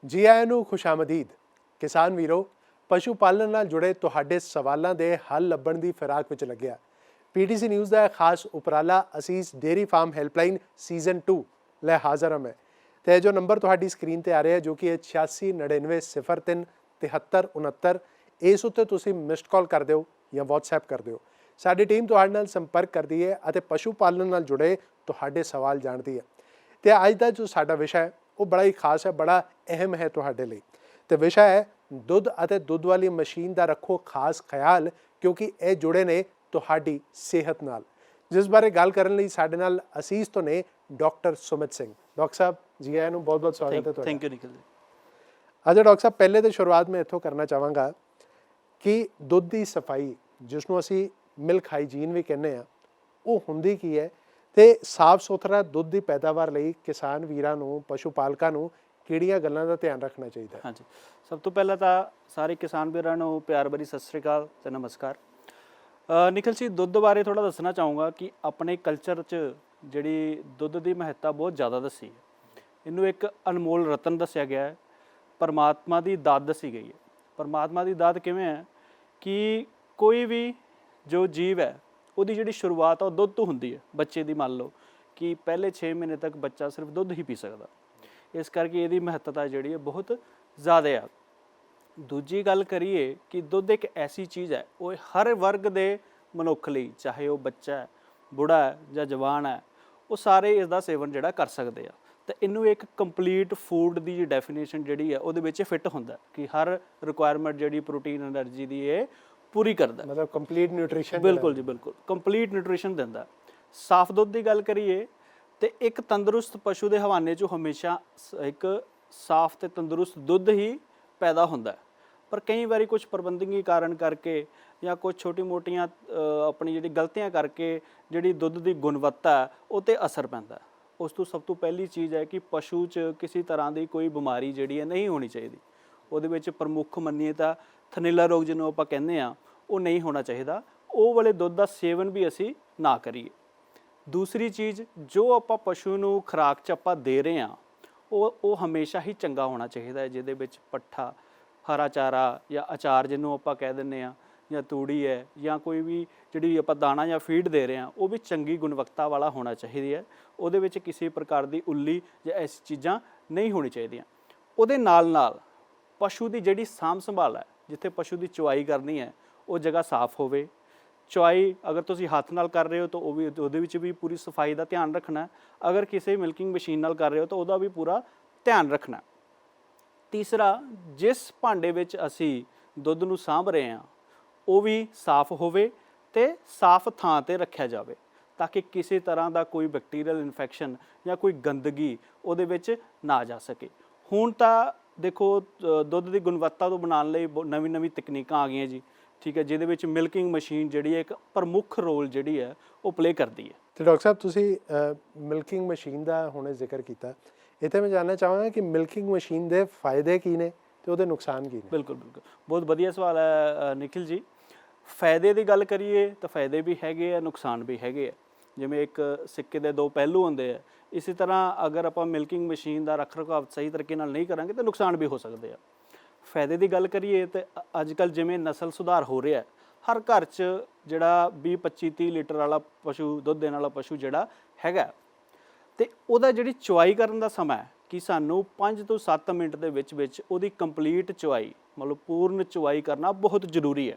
ਜੀ ਆਇਆਂ ਨੂੰ ਖੁਸ਼ਾਮਦੀਦ। ਕਿਸਾਨ ਵੀਰੋ, ਪਸ਼ੂ ਪਾਲਣ ਨਾਲ ਜੁੜੇ ਤੁਹਾਡੇ ਸਵਾਲਾਂ ਦੇ ਹੱਲ ਲੱਭਣ ਦੀ ਫਿਰਾਕ ਵਿੱਚ ਲੱਗਿਆ ਪੀਟੀਸੀ ਨਿਊਜ਼ ਦਾ ਖਾਸ ਉਪਰਾਲਾ ਅਸੀਸ ਡੇਅਰੀ ਫਾਰਮ ਹੈਲਪਲਾਈਨ ਸੀਜ਼ਨ 2 ਲੈ ਹਾਜ਼ਰ ਹਾਂ ਮੈਂ। ਤੇ ਜੋ ਨੰਬਰ ਤੁਹਾਡੀ ਸਕਰੀਨ ਤੇ ਆ ਰਿਹਾ ਜੋ ਕਿ 8699037369, ਇਸ ਉੱਤੇ ਤੁਸੀਂ ਮਿਸਡ ਕਾਲ ਕਰ ਦਿਓ ਜਾਂ WhatsApp ਕਰ ਦਿਓ। ਸਾਡੀ ਟੀਮ ਤੁਹਾਡੇ ਨਾਲ ਸੰਪਰਕ ਕਰਦੀ ਹੈ ਅਤੇ ਪਸ਼ੂ ਪਾਲਣ ਨਾਲ ਜੁੜੇ ਤੁਹਾਡੇ ਸਵਾਲ ਜਾਣਦੀ ਹੈ। ਤੇ ਅੱਜ ਦਾ ਜੋ ਸਾਡਾ ਵਿਸ਼ਾ ਹੈ ਉਹ ਬੜਾ ਹੀ ਖਾਸ ਹੈ, ਬੜਾ ਅਹਿਮ ਹੈ ਤੁਹਾਡੇ ਲਈ। ਤੇ ਵਿਸ਼ਾ ਹੈ ਦੁੱਧ ਅਤੇ ਦੁੱਧ ਵਾਲੀ ਮਸ਼ੀਨ ਦਾ ਰੱਖੋ ਖਾਸ ਖਿਆਲ, ਕਿਉਂਕਿ ਇਹ ਜੁੜੇ ਨੇ ਤੁਹਾਡੀ ਸਿਹਤ ਨਾਲ। ਜਿਸ ਬਾਰੇ ਗੱਲ ਕਰਨ ਲਈ ਸਾਡੇ ਨਾਲ ਅਸੀਸ ਤੋਂ ਨੇ ਡਾਕਟਰ ਸੁਮਿਤ ਸਿੰਘ। ਡਾਕਟਰ ਸਾਹਿਬ ਜੀ ਆਇਆਂ ਨੂੰ ਬਹੁਤ ਬਹੁਤ ਸਵਾਗਤ ਹੈ ਤੁਹਾਡਾ। ਥੈਂਕ ਯੂ ਨਿਖਿਲ ਜੀ। ਅੱਛਾ ਡਾਕਟਰ ਸਾਹਿਬ, ਪਹਿਲੇ ਤਾਂ ਸ਼ੁਰੂਆਤ ਮੈਂ ਇੱਥੋਂ ਕਰਨਾ ਚਾਹਾਂਗਾ ਕਿ ਦੁੱਧ ਦੀ ਸਫਾਈ, ਜਿਸ ਨੂੰ ਅਸੀਂ ਮਿਲਕ ਹਾਈਜੀਨ ਵੀ ਕਹਿੰਦੇ ਹਾਂ, ਉਹ ਹੁੰਦੀ ਕੀ ਹੈ ਤੇ ਸਾਫ਼ ਸੁਥਰਾ ਦੁੱਧ ਦੀ ਪੈਦਾਵਾਰ ਲਈ ਕਿਸਾਨ ਵੀਰਾਂ ਨੂੰ, ਪਸ਼ੂ ਪਾਲਕਾਂ ਨੂੰ ਕਿਹੜੀਆਂ ਗੱਲਾਂ ਦਾ ਧਿਆਨ ਰੱਖਣਾ ਚਾਹੀਦਾ? ਹਾਂਜੀ, ਸਭ ਤੋਂ ਪਹਿਲਾਂ ਤਾਂ ਸਾਰੇ ਕਿਸਾਨ ਵੀਰਾਂ ਨੂੰ ਪਿਆਰ ਭਰੀ ਸਤਿ ਸ੍ਰੀ ਅਕਾਲ ਤੇ ਨਮਸਕਾਰ। ਨਿਖਿਲ ਜੀ, ਦੁੱਧ ਬਾਰੇ ਥੋੜਾ ਦੱਸਣਾ ਚਾਹੂੰਗਾ ਕਿ ਆਪਣੇ ਕਲਚਰ 'ਚ ਜਿਹੜੀ ਦੁੱਧ ਦੀ ਮਹੱਤਤਾ ਬਹੁਤ ਜ਼ਿਆਦਾ ਦੱਸੀ ਹੈ। ਇਹਨੂੰ ਇੱਕ ਅਨਮੋਲ ਰਤਨ ਦੱਸਿਆ ਗਿਆ ਹੈ, ਪਰਮਾਤਮਾ ਦੀ ਦਾਤ ਦੱਸੀ ਗਈ ਹੈ। ਪਰਮਾਤਮਾ ਦੀ ਦਾਤ ਕਿਵੇਂ ਹੈ ਕਿ ਕੋਈ ਵੀ ਜੋ ਜੀਵ ਹੈ ਉਹਦੀ ਜਿਹੜੀ ਸ਼ੁਰੂਆਤ ਆ ਉਹ ਦੁੱਧ ਤੋਂ ਹੁੰਦੀ ਹੈ। ਬੱਚੇ ਦੀ ਮੰਨ ਲਓ ਕਿ ਪਹਿਲੇ 6 ਮਹੀਨੇ ਤੱਕ ਬੱਚਾ ਸਿਰਫ ਦੁੱਧ ਹੀ ਪੀ ਸਕਦਾ, ਇਸ ਕਰਕੇ ਇਹਦੀ ਮਹੱਤਤਾ ਜਿਹੜੀ ਹੈ ਬਹੁਤ ਜ਼ਿਆਦਾ ਆ। ਦੂਜੀ ਗੱਲ ਕਰੀਏ ਕਿ ਦੁੱਧ ਇੱਕ ਐਸੀ ਚੀਜ਼ ਹੈ, ਉਹ ਹਰ ਵਰਗ ਦੇ ਮਨੁੱਖ ਲਈ, ਚਾਹੇ ਉਹ ਬੱਚਾ ਹੈ, ਬੁੜਾ ਹੈ ਜਾਂ ਜਵਾਨ ਹੈ, ਉਹ ਸਾਰੇ ਇਸ ਦਾ ਸੇਵਨ ਜਿਹੜਾ ਕਰ ਸਕਦੇ ਆ। ਤਾਂ ਇਹਨੂੰ ਇੱਕ ਕੰਪਲੀਟ ਫੂਡ ਦੀ ਡੈਫੀਨੇਸ਼ਨ ਜਿਹੜੀ ਹੈ ਉਹਦੇ ਵਿੱਚ ਫਿੱਟ ਹੁੰਦਾ ਕਿ ਹਰ ਰਿਕੁਆਇਰਮੈਂਟ ਜਿਹੜੀ ਪ੍ਰੋਟੀਨ ਐਨਰਜੀ ਦੀ ਇਹ ਪੂਰੀ ਕਰਦਾ, ਮਤਲਬ ਕੰਪਲੀਟ ਨਿਊਟ੍ਰੀਸ਼ਨ। ਬਿਲਕੁਲ ਜੀ, ਬਿਲਕੁਲ ਕੰਪਲੀਟ ਨਿਊਟ੍ਰੀਸ਼ਨ ਦਿੰਦਾ। ਸਾਫ਼ ਦੁੱਧ ਦੀ ਗੱਲ ਕਰੀਏ ਤੇ ਇੱਕ ਤੰਦਰੁਸਤ ਪਸ਼ੂ ਦੇ ਹਵਾਨੇ 'ਚੋਂ ਹਮੇਸ਼ਾ ਇੱਕ ਸਾਫ਼ ਤੇ ਤੰਦਰੁਸਤ ਦੁੱਧ ਹੀ ਪੈਦਾ ਹੁੰਦਾ। ਪਰ ਕਈ ਵਾਰੀ ਕੁਝ ਪ੍ਰਬੰਧਕੀ ਕਾਰਨ ਕਰਕੇ ਜਾਂ ਕੁਝ ਛੋਟੀ ਮੋਟੀਆਂ ਆਪਣੀ ਜਿਹੜੀ ਗਲਤੀਆਂ ਕਰਕੇ ਜਿਹੜੀ ਦੁੱਧ ਦੀ ਗੁਣਵੱਤਾ ਉਹ 'ਤੇ ਅਸਰ ਪੈਂਦਾ। ਉਸ ਤੋਂ ਸਭ ਤੋਂ ਪਹਿਲੀ ਚੀਜ਼ ਹੈ ਕਿ ਪਸ਼ੂ 'ਚ ਕਿਸੇ ਤਰ੍ਹਾਂ ਦੀ ਕੋਈ ਬਿਮਾਰੀ ਜਿਹੜੀ ਹੈ ਨਹੀਂ ਹੋਣੀ ਚਾਹੀਦੀ। ਉਹਦੇ ਵਿੱਚ ਪ੍ਰਮੁੱਖ ਮੰਨੀਏ ਤਾਂ ਥਨੇਲਾ ਰੋਗ ਜਿਹਨੂੰ ਆਪਾਂ ਕਹਿੰਦੇ ਆ, ਉਹ ਨਹੀਂ ਹੋਣਾ ਚਾਹੀਦਾ। ਉਹ ਵਾਲੇ ਦੁੱਧ ਦਾ ਸੇਵਨ ਵੀ ਅਸੀਂ ਨਾ ਕਰੀਏ। ਦੂਸਰੀ ਚੀਜ਼, ਜੋ ਆਪਾਂ ਪਸ਼ੂ ਨੂੰ ਖੁਰਾਕ 'ਚ ਆਪਾਂ ਦੇ ਰਹੇ ਹਾਂ ਉਹ ਹਮੇਸ਼ਾ ਹੀ ਚੰਗਾ ਹੋਣਾ ਚਾਹੀਦਾ ਹੈ, ਜਿਹਦੇ ਵਿੱਚ ਪੱਠਾ, ਹਰਾ ਚਾਰਾ ਜਾਂ ਅਚਾਰ ਜਿਹਨੂੰ ਆਪਾਂ ਕਹਿ ਦਿੰਦੇ ਹਾਂ, ਜਾਂ ਤੂੜੀ ਹੈ, ਜਾਂ ਕੋਈ ਵੀ ਜਿਹੜੀ ਆਪਾਂ ਦਾਣਾ ਜਾਂ ਫੀਡ ਦੇ ਰਹੇ ਹਾਂ ਉਹ ਵੀ ਚੰਗੀ ਗੁਣਵੱਤਾ ਵਾਲਾ ਹੋਣਾ ਚਾਹੀਦੀ ਹੈ। ਉਹਦੇ ਵਿੱਚ ਕਿਸੇ ਪ੍ਰਕਾਰ ਦੀ ਉੱਲੀ ਜਾਂ ਐਸੀ ਚੀਜ਼ਾਂ ਨਹੀਂ ਹੋਣੀ ਚਾਹੀਦੀਆਂ। ਉਹਦੇ ਨਾਲ ਨਾਲ ਪਸ਼ੂ ਦੀ ਜਿਹੜੀ ਸਾਂਭ ਸੰਭਾਲ ਹੈ, ਜਿੱਥੇ ਪਸ਼ੂ ਦੀ ਚੁਆਈ ਕਰਨੀ ਹੈ ਉਹ ਜਗ੍ਹਾ ਸਾਫ਼ ਹੋਵੇ। ਚੁਆਈ ਅਗਰ ਤੁਸੀਂ ਹੱਥ ਨਾਲ ਕਰ ਰਹੇ ਹੋ ਤਾਂ ਉਹਦੇ ਵਿੱਚ ਵੀ ਪੂਰੀ ਸਫਾਈ ਦਾ ਧਿਆਨ ਰੱਖਣਾ। ਅਗਰ ਕਿਸੇ ਮਿਲਕਿੰਗ ਮਸ਼ੀਨ ਨਾਲ ਕਰ ਰਹੇ ਹੋ ਤਾਂ ਉਹਦਾ ਵੀ ਪੂਰਾ ਧਿਆਨ ਰੱਖਣਾ। ਤੀਸਰਾ, ਜਿਸ ਭਾਂਡੇ ਵਿੱਚ ਅਸੀਂ ਦੁੱਧ ਨੂੰ ਸਾਂਭ ਰਹੇ ਹਾਂ ਉਹ ਵੀ ਸਾਫ਼ ਹੋਵੇ ਤੇ ਸਾਫ਼ ਥਾਂ 'ਤੇ ਰੱਖਿਆ ਜਾਵੇ, ਤਾਂ ਕਿ ਕਿਸੇ ਤਰ੍ਹਾਂ ਦਾ ਕੋਈ ਬੈਕਟੀਰੀਅਲ ਇਨਫੈਕਸ਼ਨ ਜਾਂ ਕੋਈ ਗੰਦਗੀ ਉਹਦੇ ਵਿੱਚ ਨਾ ਜਾ ਸਕੇ। ਹੁਣ ਤਾਂ ਦੇਖੋ, ਦੁੱਧ ਦੀ ਗੁਣਵੱਤਾ ਤੋਂ ਬਣਾਉਣ ਲਈ ਨਵੀਂ ਤਕਨੀਕਾਂ ਆ ਗਈਆਂ ਜੀ, ਠੀਕ ਹੈ, ਜਿਹਦੇ ਵਿੱਚ ਮਿਲਕਿੰਗ ਮਸ਼ੀਨ ਜਿਹੜੀ ਹੈ ਇੱਕ ਪ੍ਰਮੁੱਖ ਰੋਲ ਜਿਹੜੀ ਹੈ ਉਹ ਪਲੇ ਕਰਦੀ ਹੈ। ਤੇ ਡਾਕਟਰ ਸਾਹਿਬ, ਤੁਸੀਂ ਮਿਲਕਿੰਗ ਮਸ਼ੀਨ ਦਾ ਹੁਣੇ ਜ਼ਿਕਰ ਕੀਤਾ, ਇੱਥੇ ਮੈਂ ਜਾਣਨਾ ਚਾਹਾਂਗਾ ਕਿ ਮਿਲਕਿੰਗ ਮਸ਼ੀਨ ਦੇ ਫਾਇਦੇ ਕੀ ਨੇ ਤੇ ਉਹਦੇ ਨੁਕਸਾਨ ਕੀ ਨੇ? ਬਿਲਕੁਲ, ਬਹੁਤ ਵਧੀਆ ਸਵਾਲ ਹੈ ਨਿਖਿਲ ਜੀ। ਫਾਇਦੇ ਦੀ ਗੱਲ ਕਰੀਏ ਤਾਂ ਫਾਇਦੇ ਵੀ ਹੈਗੇ ਆ, ਨੁਕਸਾਨ ਵੀ ਹੈਗੇ ਆ। ਜਿਵੇਂ ਇੱਕ ਸਿੱਕੇ ਦੇ ਦੋ ਪਹਿਲੂ ਹੁੰਦੇ ਆ, ਇਸੇ ਤਰ੍ਹਾਂ ਅਗਰ ਆਪਾਂ ਮਿਲਕਿੰਗ ਮਸ਼ੀਨ ਦਾ ਰੱਖ ਰਖਾਵ ਸਹੀ ਤਰੀਕੇ ਨਾਲ ਨਹੀਂ ਕਰਾਂਗੇ ਤਾਂ ਨੁਕਸਾਨ ਵੀ ਹੋ ਸਕਦੇ ਆ। ਫਾਇਦੇ ਦੀ ਗੱਲ ਕਰੀਏ ਤਾਂ ਅੱਜ ਕੱਲ੍ਹ ਜਿਵੇਂ ਨਸਲ ਸੁਧਾਰ ਹੋ ਰਿਹਾ, ਹਰ ਘਰ 'ਚ ਜਿਹੜਾ 20-25-30 ਲੀਟਰ ਵਾਲਾ ਪਸ਼ੂ, ਦੁੱਧ ਦੇਣ ਵਾਲਾ ਪਸ਼ੂ ਜਿਹੜਾ ਹੈਗਾ, ਅਤੇ ਉਹਦਾ ਜਿਹੜੀ ਚੁਆਈ ਕਰਨ ਦਾ ਸਮਾਂ ਹੈ ਕਿ ਸਾਨੂੰ 5 ਤੋਂ 7 ਮਿੰਟ ਦੇ ਵਿੱਚ ਉਹਦੀ ਕੰਪਲੀਟ ਚੁਆਈ, ਮਤਲਬ ਪੂਰਨ ਚੁਆਈ ਕਰਨਾ ਬਹੁਤ ਜ਼ਰੂਰੀ ਹੈ।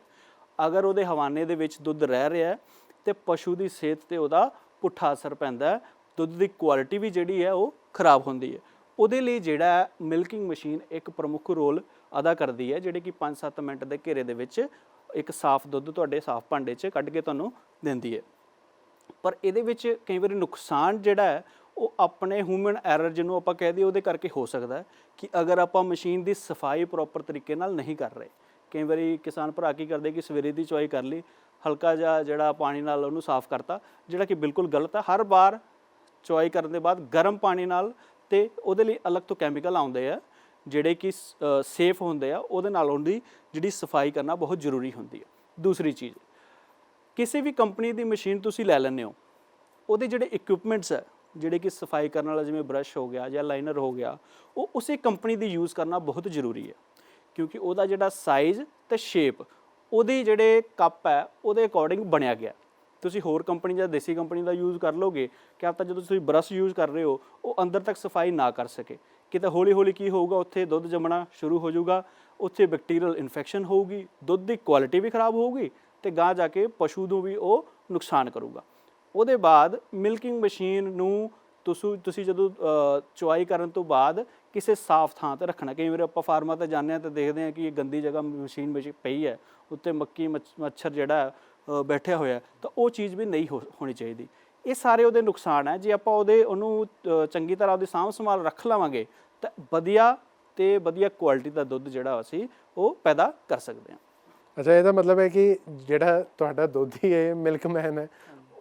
ਅਗਰ ਉਹਦੇ ਹਵਾਨੇ ਦੇ ਵਿੱਚ ਦੁੱਧ ਰਹਿ ਰਿਹਾ ਤੇ ਪਸ਼ੂ ਦੀ ਸਿਹਤ 'ਤੇ ਉਹਦਾ ਪੁੱਠਾ ਅਸਰ ਪੈਂਦਾ, ਦੁੱਧ ਦੀ ਕੁਆਲਿਟੀ ਵੀ ਜਿਹੜੀ ਹੈ ਉਹ ਖਰਾਬ ਹੁੰਦੀ ਹੈ। ਉਹਦੇ ਲਈ ਜਿਹੜਾ ਮਿਲਕਿੰਗ ਮਸ਼ੀਨ ਇੱਕ ਪ੍ਰਮੁੱਖ ਰੋਲ ਅਦਾ ਕਰਦੀ ਹੈ, ਜਿਹੜੇ ਕਿ 5-7 ਮਿੰਟ ਦੇ ਘੇਰੇ ਦੇ ਵਿੱਚ ਇੱਕ ਸਾਫ਼ ਦੁੱਧ ਤੁਹਾਡੇ ਸਾਫ਼ ਭਾਂਡੇ 'ਚ ਕੱਢ ਕੇ ਤੁਹਾਨੂੰ ਦਿੰਦੀ ਹੈ। ਪਰ ਇਹਦੇ ਵਿੱਚ ਕਈ ਵਾਰੀ ਨੁਕਸਾਨ ਜਿਹੜਾ ਹੈ ਉਹ ਆਪਣੇ ਹਿਊਮਨ ਐਰਰ ਜਿਹਨੂੰ ਆਪਾਂ ਕਹਿ ਦਈਏ ਉਹਦੇ ਕਰਕੇ ਹੋ ਸਕਦਾ ਕਿ ਅਗਰ ਆਪਾਂ ਮਸ਼ੀਨ ਦੀ ਸਫਾਈ ਪ੍ਰੋਪਰ ਤਰੀਕੇ ਨਾਲ ਨਹੀਂ ਕਰ ਰਹੇ। ਕਈ ਵਾਰੀ ਕਿਸਾਨ ਭਰਾ ਕੀ ਕਰਦੇ ਕਿ ਸਵੇਰੇ ਦੀ ਚੁਆਈ ਕਰ ਲਈ, ਹਲਕਾ ਜਿਹਾ ਜਿਹੜਾ ਪਾਣੀ ਨਾਲ ਉਹਨੂੰ ਸਾਫ਼ ਕਰਤਾ, ਜਿਹੜਾ ਕਿ ਬਿਲਕੁਲ ਗਲਤ ਹੈ। ਹਰ ਵਾਰ ਚੁਆਈ ਕਰਨ ਦੇ ਬਾਅਦ ਗਰਮ ਪਾਣੀ ਨਾਲ, ਅਤੇ ਉਹਦੇ ਲਈ ਅਲੱਗ ਤੋਂ ਕੈਮੀਕਲ ਆਉਂਦੇ ਆ ਜਿਹੜੇ ਕਿ ਸੇਫ ਹੁੰਦੇ ਆ, ਉਹਦੇ ਨਾਲ ਉਹਦੀ ਜਿਹੜੀ ਸਫਾਈ ਕਰਨਾ ਬਹੁਤ ਜ਼ਰੂਰੀ ਹੁੰਦੀ ਹੈ। ਦੂਸਰੀ ਚੀਜ਼, ਕਿਸੇ ਵੀ ਕੰਪਨੀ ਦੀ ਮਸ਼ੀਨ ਤੁਸੀਂ ਲੈ ਲੈਂਦੇ ਹੋ, ਉਹਦੇ ਜਿਹੜੇ ਇਕਵਿਪਮੈਂਟਸ ਹੈ ਜਿਹੜੇ ਕਿ ਸਫਾਈ ਕਰਨ ਵਾਲਾ ਜਿਵੇਂ ਬ੍ਰਸ਼ ਹੋ ਗਿਆ ਜਾਂ ਲਾਈਨਰ ਹੋ ਗਿਆ, ਉਹ ਉਸੇ ਕੰਪਨੀ ਦੀ ਯੂਜ਼ ਕਰਨਾ ਬਹੁਤ ਜ਼ਰੂਰੀ ਹੈ, ਕਿਉਂਕਿ ਉਹਦਾ ਜਿਹੜਾ ਸਾਈਜ਼ ਤੇ ਸ਼ੇਪ ਉਹਦੇ ਜਿਹੜੇ ਕੱਪ ਹੈ ਉਹਦੇ ਅਕੋਰਡਿੰਗ ਬਣਿਆ ਗਿਆ। ਤੁਸੀਂ ਹੋਰ ਕੰਪਨੀ ਜਾਂ ਦੇਸੀ ਕੰਪਨੀ ਦਾ ਯੂਜ਼ ਕਰ ਲਓਗੇ, ਕਿਆ ਪਤਾ ਜਦੋਂ ਤੁਸੀਂ ਬ੍ਰਸ਼ ਯੂਜ਼ ਕਰ ਰਹੇ ਹੋ ਉਹ ਅੰਦਰ ਤੱਕ ਸਫਾਈ ਨਾ ਕਰ ਸਕੇ, ਕਿਤੇ ਹੌਲੀ ਹੌਲੀ ਕੀ ਹੋਊਗਾ, ਉੱਥੇ ਦੁੱਧ ਜੰਮਣਾ ਸ਼ੁਰੂ ਹੋ ਜਾਊਗਾ, ਉੱਥੇ ਬੈਕਟੀਰੀਅਲ ਇਨਫੈਕਸ਼ਨ ਹੋਊਗੀ, ਦੁੱਧ ਦੀ ਕੁਆਲਿਟੀ ਵੀ ਖਰਾਬ ਹੋਊਗੀ ਤੇ ਗਾਂ ਜਾ ਕੇ ਪਸ਼ੂ ਨੂੰ ਵੀ ਉਹ ਨੁਕਸਾਨ ਕਰੂਗਾ। ਉਹਦੇ ਬਾਅਦ ਮਿਲਕਿੰਗ ਮਸ਼ੀਨ ਨੂੰ ਤੁਸੀਂ ਜਦੋਂ ਚੁਆਈ ਕਰਨ ਤੋਂ ਬਾਅਦ ਕਿਸੇ ਸਾਫ਼ ਥਾਂ ਤੇ ਰੱਖਣਾ। ਕਈ ਵਾਰ ਆਪਾਂ ਫਾਰਮਾਂ ਤੇ ਜਾਂਦੇ ਹਾਂ ਤੇ ਦੇਖਦੇ ਹਾਂ ਕਿ ਇਹ ਗੰਦੀ ਜਗ੍ਹਾ ਮਸ਼ੀਨ ਵਿੱਚ ਪਈ ਹੈ, ਉੱਤੇ ਮੱਕੀ ਮੱਛਰ ਜਿਹੜਾ ਬੈਠਿਆ ਹੋਇਆ, ਤਾਂ ਉਹ ਚੀਜ਼ ਵੀ ਨਹੀਂ ਹੋਣੀ ਚਾਹੀਦੀ। ਇਹ ਸਾਰੇ ਉਹਦੇ ਨੁਕਸਾਨ ਹੈ। ਜੇ ਆਪਾਂ ਉਹਨੂੰ ਚੰਗੀ ਤਰ੍ਹਾਂ ਉਹਦੀ ਸਾਂਭ ਸੰਭਾਲ ਰੱਖ ਲਵਾਂਗੇ ਤਾਂ ਵਧੀਆ ਕੁਆਲਿਟੀ ਦਾ ਦੁੱਧ ਜਿਹੜਾ ਅਸੀਂ ਉਹ ਪੈਦਾ ਕਰ ਸਕਦੇ ਹਾਂ। ਅੱਛਾ, ਇਹਦਾ ਮਤਲਬ ਹੈ ਕਿ ਜਿਹੜਾ ਤੁਹਾਡਾ ਦੁੱਧੀ ਹੈ, ਮਿਲਕਮੈਨ ਹੈ,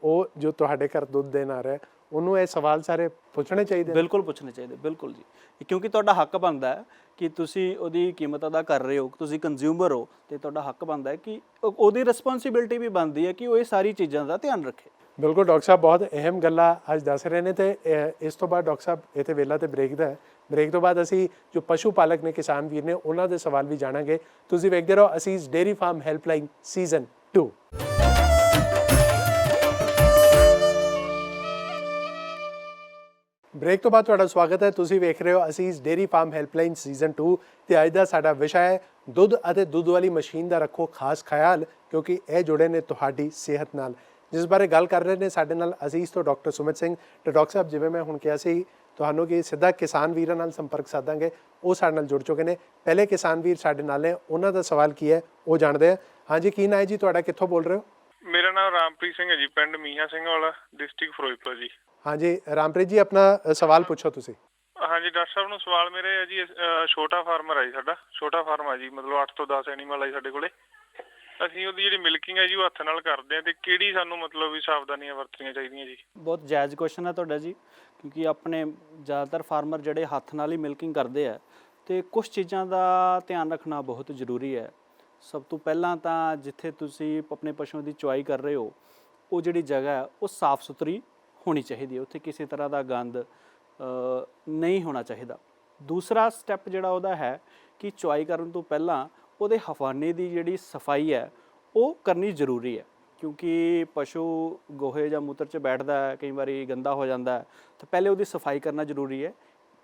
ਉਹ ਜੋ ਤੁਹਾਡੇ ਘਰ ਦੁੱਧ ਦੇਣ ਆ ਰਿਹਾ, ਉਹਨੂੰ ਇਹ ਸਵਾਲ ਸਾਰੇ ਪੁੱਛਣੇ ਚਾਹੀਦੇ? ਬਿਲਕੁਲ ਪੁੱਛਣੇ ਚਾਹੀਦੇ, ਬਿਲਕੁਲ ਜੀ, ਕਿਉਂਕਿ ਤੁਹਾਡਾ ਹੱਕ ਬਣਦਾ ਹੈ ਕਿ ਤੁਸੀਂ ਉਹਦੀ ਕੀਮਤ ਅਦਾ ਕਰ ਰਹੇ ਹੋ, ਤੁਸੀਂ ਕੰਜ਼ਿਊਮਰ ਹੋ, ਤੇ ਤੁਹਾਡਾ ਹੱਕ ਬਣਦਾ ਹੈ ਕਿ ਉਹਦੀ ਰਿਸਪੌਂਸਿਬਿਲਟੀ ਵੀ ਬਣਦੀ ਹੈ ਕਿ ਉਹ ਇਹ ਸਾਰੀ ਚੀਜ਼ਾਂ ਦਾ ਧਿਆਨ ਰੱਖੇ। ਬਿਲਕੁਲ ਡਾਕਟਰ ਸਾਹਿਬ, ਬਹੁਤ ਅਹਿਮ ਗੱਲਾਂ ਅੱਜ ਦੱਸ ਰਹੇ ਨੇ। ਤੇ ਇਸ ਤੋਂ ਬਾਅਦ ਡਾਕਟਰ ਸਾਹਿਬ ਇੱਥੇ ਵੇਲਾ ਤੇ ਬ੍ਰੇਕ ਦਾ ਹੈ। ਬ੍ਰੇਕ ਤੋਂ ਬਾਅਦ ਅਸੀਂ ਜੋ ਪਸ਼ੂ ਪਾਲਕ ਨੇ, ਕਿਸਾਨ ਵੀਰ ਨੇ, ਉਹਨਾਂ ਦੇ ਸਵਾਲ ਵੀ ਜਾਣਾਂਗੇ। ਤੁਸੀਂ ਵੇਖਦੇ ਰਹੋ Asees dairy farm helpline season 2। Break ਤੋਂ ਬਾਅਦ ਤੁਹਾਡਾ ਸਵਾਗਤ ਹੈ। ਤੁਸੀਂ ਵੇਖ ਰਹੇ ਹੋ ਅਸੀਸ ਡੇਅਰੀ ਫਾਰਮ ਹੈਲਪਲਾਈਨ ਸੀਜ਼ਨ 2 ਤੇ ਅੱਜ ਦਾ ਸਾਡਾ ਵਿਸ਼ਾ ਹੈ ਦੁੱਧ ਅਤੇ ਦੁੱਧ ਵਾਲੀ ਮਸ਼ੀਨ ਦਾ ਰੱਖੋ ਖਾਸ ਖਿਆਲ, ਕਿਉਂਕਿ ਇਹ ਜੁੜੇ ਨੇ ਤੁਹਾਡੀ ਸਿਹਤ ਨਾਲ। ਜਿਸ ਬਾਰੇ ਗੱਲ ਕਰ ਰਹੇ ਨੇ ਸਾਡੇ ਨਾਲ ਅਸੀਸ ਤੋਂ ਡਾਕਟਰ ਸੁਮਿਤ ਸਿੰਘ। ਤੇ ਡਾਕਟਰ ਸਾਹਿਬ, ਜਿਵੇਂ ਮੈਂ ਹੁਣ ਕਿਹਾ ਸੀ ਤੁਹਾਨੂੰ ਕਿ ਸਿੱਧਾ ਕਿਸਾਨ ਵੀਰਾਂ ਨਾਲ ਸੰਪਰਕ ਸਾਧਾਂਗੇ, ਉਹ ਸਾਡੇ ਨਾਲ ਜੁੜ ਚੁੱਕੇ ਨੇ। ਪਹਿਲੇ ਕਿਸਾਨ ਵੀਰ ਸਾਡੇ ਨਾਲ ਨੇ, ਉਹਨਾਂ ਦਾ ਸਵਾਲ ਕੀ ਹੈ ਉਹ ਜਾਣਦੇ ਆ। ਹਾਂਜੀ, ਕੀ ਨਾਂ ਹੈ ਜੀ ਤੁਹਾਡਾ, ਕਿੱਥੋਂ ਬੋਲ ਰਹੇ ਹੋ? ਮੇਰਾ ਨਾਮ ਰਾਮਪ੍ਰੀਤ ਸਿੰਘ ਹੈ ਜੀ, ਪਿੰਡ ਮੀਆਂ ਸਿੰਘ ਵਾਲਾ, ਡਿਸਟ੍ਰਿਕਟ ਫਿਰੋਜ਼ਪੁਰ ਜੀ। ਹਾਂਜੀ ਰਾਮਪ੍ਰੀਤ ਜੀ, ਆਪਣਾ ਸਵਾਲ ਪੁੱਛੋ ਤੁਸੀਂ। ਹਾਂਜੀ ਡਾਕਟਰ ਸਾਹਿਬ ਨੂੰ ਸਵਾਲ ਮੇਰੇ ਹੈ ਜੀ, ਛੋਟਾ ਫਾਰਮਰ ਹੈ ਜੀ, ਸਾਡਾ ਛੋਟਾ ਫਾਰਮ ਹੈ ਜੀ, ਮਤਲਬ 8 ਤੋਂ 10 ਐਨੀਮਲ ਹੈ ਜੀ ਸਾਡੇ ਕੋਲੇ। ਅਸੀਂ ਉਹਦੀ ਜਿਹੜੀ ਮਿਲਕਿੰਗ ਹੈ ਜੀ ਉਹ ਹੱਥ ਨਾਲ ਕਰਦੇ ਹਾਂ, ਤੇ ਕਿਹੜੀ ਸਾਨੂੰ ਮਤਲਬ ਵੀ ਸਾਵਧਾਨੀਆਂ ਵਰਤਣੀਆਂ ਚਾਹੀਦੀਆਂ ਜੀ? ਬਹੁਤ ਜਾਇਜ਼ ਕੁਐਸਚਨ ਹੈ ਤੁਹਾਡਾ ਜੀ, ਕਿਉਂਕਿ ਆਪਣੇ ਜ਼ਿਆਦਾਤਰ ਫਾਰਮਰ ਜਿਹੜੇ ਹੱਥ ਨਾਲ ਹੀ ਮਿਲਕਿੰਗ ਕਰਦੇ ਆ, ਤੇ ਕੁਝ ਚੀਜ਼ਾਂ ਦਾ ਧਿਆਨ ਰੱਖਣਾ ਬਹੁਤ ਜ਼ਰੂਰੀ ਹੈ। ਸਭ ਤੋਂ ਪਹਿਲਾਂ ਤਾਂ ਜਿੱਥੇ ਤੁਸੀਂ ਆਪਣੇ ਪਸ਼ੂਆਂ ਦੀ ਚੁਆਈ ਕਰ ਰਹੇ ਹੋ, ਉਹ ਜਿਹੜੀ ਜਗ੍ਹਾ ਹੈ ਉਹ ਸਾਫ਼ ਸੁਥਰੀ ਹੋਣੀ ਚਾਹੀਦੀ ਹੈ, ਉੱਥੇ ਕਿਸੇ ਤਰ੍ਹਾਂ ਦਾ ਗੰਦ ਨਹੀਂ ਹੋਣਾ ਚਾਹੀਦਾ। ਦੂਸਰਾ ਸਟੈਪ ਜਿਹੜਾ ਉਹਦਾ ਹੈ ਕਿ ਚੁਆਈ ਕਰਨ ਤੋਂ ਪਹਿਲਾਂ ਉਹਦੇ ਹਵਾਨੇ ਦੀ ਜਿਹੜੀ ਸਫਾਈ ਹੈ ਉਹ ਕਰਨੀ ਜ਼ਰੂਰੀ ਹੈ, ਕਿਉਂਕਿ ਪਸ਼ੂ ਗੋਹੇ ਜਾਂ ਮੂਤਰ 'ਚ ਬੈਠਦਾ ਹੈ, ਕਈ ਵਾਰੀ ਗੰਦਾ ਹੋ ਜਾਂਦਾ ਹੈ, ਤਾਂ ਪਹਿਲੇ ਉਹਦੀ ਸਫਾਈ ਕਰਨਾ ਜ਼ਰੂਰੀ ਹੈ।